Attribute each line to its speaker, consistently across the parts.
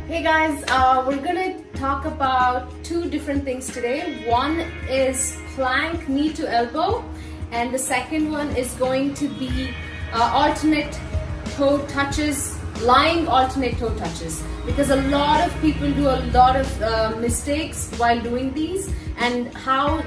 Speaker 1: Hey guys, we're gonna talk about two different things today. One is plank knee to elbow, and the second one is going to be alternate toe touches, lying alternate toe touches, because a lot of people do a lot of mistakes while doing these, and how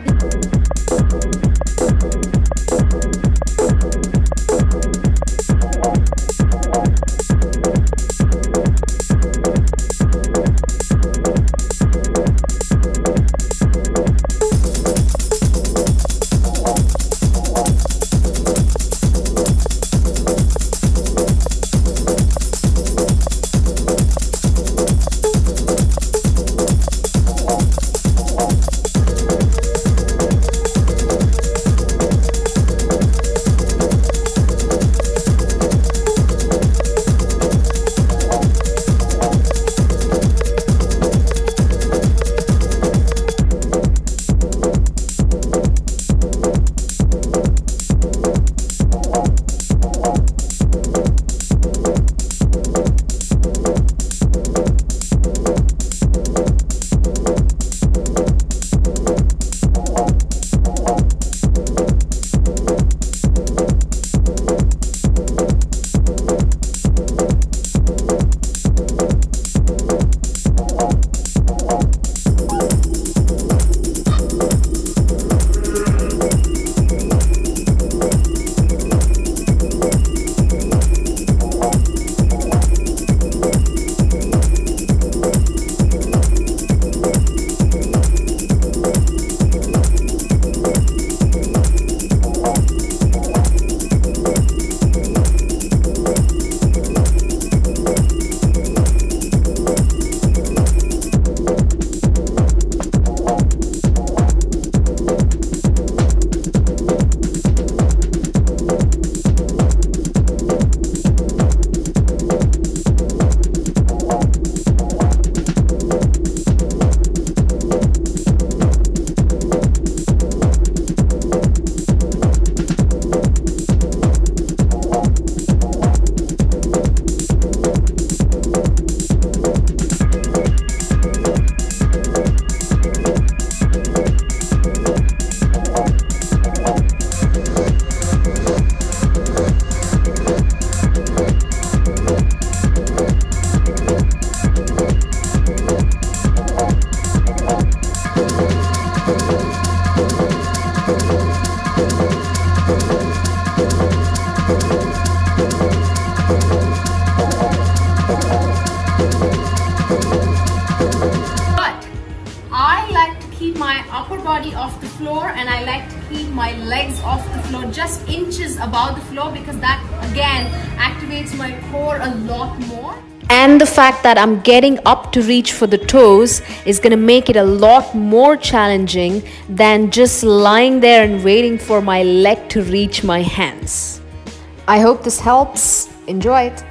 Speaker 1: I like to keep my upper body off the floor, and I like to keep my legs off the floor, just inches above the floor, because that again activates my core a lot more.
Speaker 2: And the fact that I'm getting up to reach for the toes is going to make it a lot more challenging than just lying there and waiting for my leg to reach my hands. I hope this helps. Enjoy it.